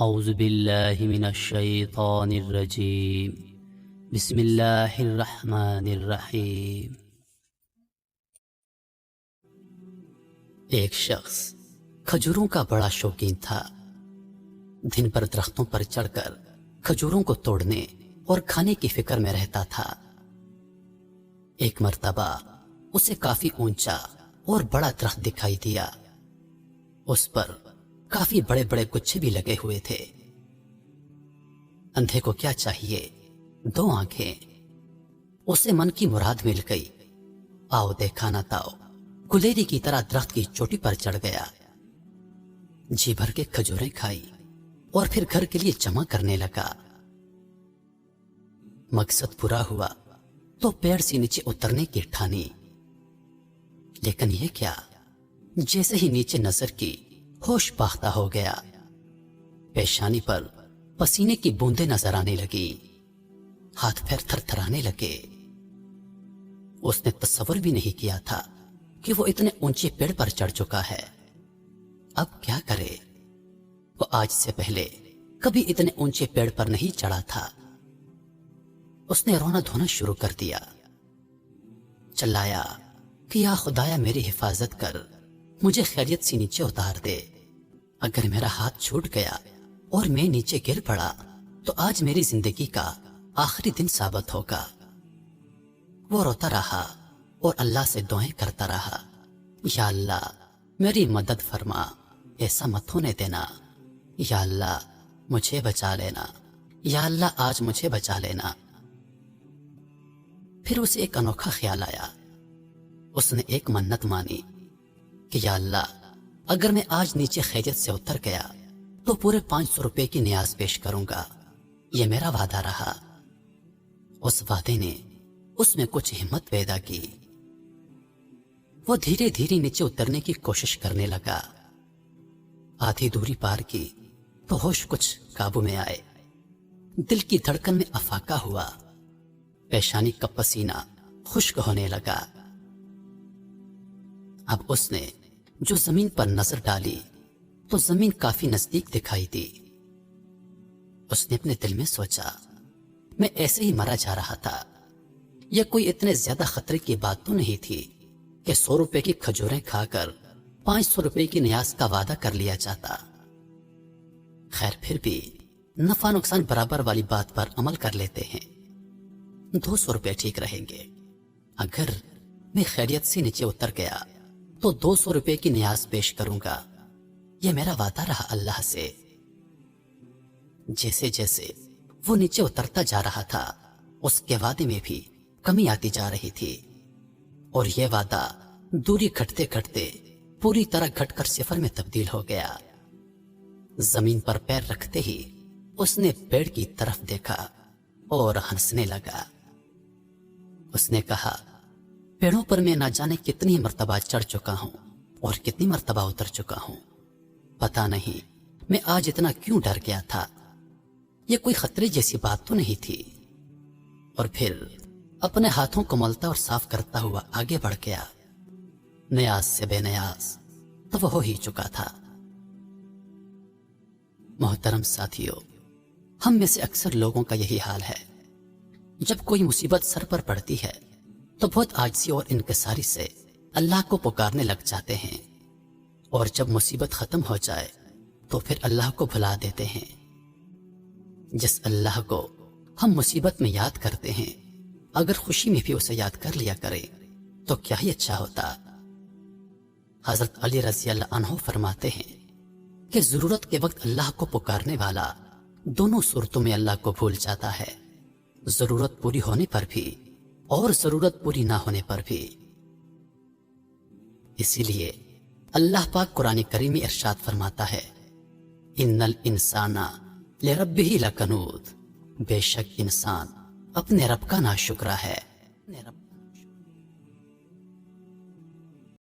اعوذ باللہ من الشیطان الرجیم بسم اللہ الرحمن الرحیم۔ ایک شخص کھجوروں کا بڑا شوقین تھا۔ دن بھر درختوں پر چڑھ کر کھجوروں کو توڑنے اور کھانے کی فکر میں رہتا تھا۔ ایک مرتبہ اسے کافی اونچا اور بڑا درخت دکھائی دیا۔ اس پر کافی بڑے بڑے گچھے بھی لگے ہوئے تھے۔ اندھے کو کیا چاہیے، 2 آنکھیں۔ اسے من کی مراد مل گئی۔ آؤ دیکھا نہ تاؤ، گلیری کی طرح درخت کی چوٹی پر چڑھ گیا۔ جی بھر کے کھجوریں کھائی اور پھر گھر کے لیے جمع کرنے لگا۔ مقصد پورا ہوا تو پیڑ سے نیچے اترنے کی ٹھانی، لیکن یہ کیا، جیسے ہی نیچے نظر کی ہوش باختہ ہو گیا۔ پیشانی پر پسینے کی بوندیں نظر آنے لگی، ہاتھ پیر تھر تھرانے لگے۔ اس نے تصور بھی نہیں کیا تھا کہ وہ اتنے اونچے پیڑ پر چڑھ چکا ہے۔ اب کیا کرے؟ وہ آج سے پہلے کبھی اتنے اونچے پیڑ پر نہیں چڑھا تھا۔ اس نے رونا دھونا شروع کر دیا، چلایا کہ یا خدایا میری حفاظت کر، مجھے خیریت سے نیچے اتار دے۔ اگر میرا ہاتھ چھوٹ گیا اور میں نیچے گر پڑا تو آج میری زندگی کا آخری دن ثابت ہوگا۔ وہ روتا رہا اور اللہ سے دعائیں کرتا رہا، یا اللہ میری مدد فرما، ایسا مت ہونے دینا، یا اللہ مجھے بچا لینا، یا اللہ آج مجھے بچا لینا۔ پھر اسے ایک انوکھا خیال آیا۔ اس نے ایک منت مانی کہ یا اللہ اگر میں آج نیچے خیریت سے اتر گیا تو پورے 500 روپے کی نیاز پیش کروں گا، یہ میرا وعدہ رہا۔ اس وعدے نے اس میں کچھ ہمت پیدا کی۔ وہ دھیرے دھیرے نیچے اترنے کی کوشش کرنے لگا۔ آدھی دوری پار کی تو ہوش کچھ قابو میں آئے۔ دل کی دھڑکن میں افاقہ ہوا، پیشانی کا پسینہ خشک ہونے لگا۔ اب اس نے جو زمین پر نظر ڈالی تو زمین کافی نزدیک دکھائی دی۔ اس نے اپنے دل میں سوچا، میں ایسے ہی مرا جا رہا تھا، یہ کوئی اتنے زیادہ خطرے کی بات تو نہیں تھی کہ 100 روپے کی کھجوریں کھا کر 500 روپے کی نیاز کا وعدہ کر لیا جاتا۔ خیر پھر بھی نفع نقصان برابر والی بات پر عمل کر لیتے ہیں۔ 200 روپے ٹھیک رہیں گے۔ اگر میں خیریت سے نیچے اتر گیا تو 200 روپے کی نیاز پیش کروں گا، یہ میرا وعدہ رہا اللہ سے۔ جیسے جیسے وہ نیچے اترتا جا رہا تھا، اس کے وعدے میں بھی کمی آتی جا رہی تھی، اور یہ وعدہ دوری گھٹتے گھٹتے پوری طرح گھٹ کر 0 میں تبدیل ہو گیا۔ زمین پر پیر رکھتے ہی اس نے پیڑ کی طرف دیکھا اور ہنسنے لگا۔ اس نے کہا، پیڑوں پر میں نہ جانے کتنی مرتبہ چڑھ چکا ہوں اور کتنی مرتبہ اتر چکا ہوں، پتہ نہیں میں آج اتنا کیوں ڈر گیا تھا، یہ کوئی خطرے جیسی بات تو نہیں تھی۔ اور پھر اپنے ہاتھوں کو ملتا اور صاف کرتا ہوا آگے بڑھ گیا۔ نیاز سے بے نیاز تو وہ ہو ہی چکا تھا۔ محترم ساتھیو، ہم میں سے اکثر لوگوں کا یہی حال ہے۔ جب کوئی مصیبت سر پر پڑتی ہے تو بہت عاجزی اور انکساری سے اللہ کو پکارنے لگ جاتے ہیں، اور جب مصیبت ختم ہو جائے تو پھر اللہ کو بھلا دیتے ہیں۔ جس اللہ کو ہم مصیبت میں یاد کرتے ہیں، اگر خوشی میں بھی اسے یاد کر لیا کرے تو کیا ہی اچھا ہوتا۔ حضرت علی رضی اللہ عنہ فرماتے ہیں کہ ضرورت کے وقت اللہ کو پکارنے والا دونوں صورتوں میں اللہ کو بھول جاتا ہے، ضرورت پوری ہونے پر بھی اور ضرورت پوری نہ ہونے پر بھی۔ اسی لیے اللہ پاک قرآن کریم میں ارشاد فرماتا ہے، ان الانسان لربہ لکنود، بے شک انسان اپنے رب کا ناشکرا ہے۔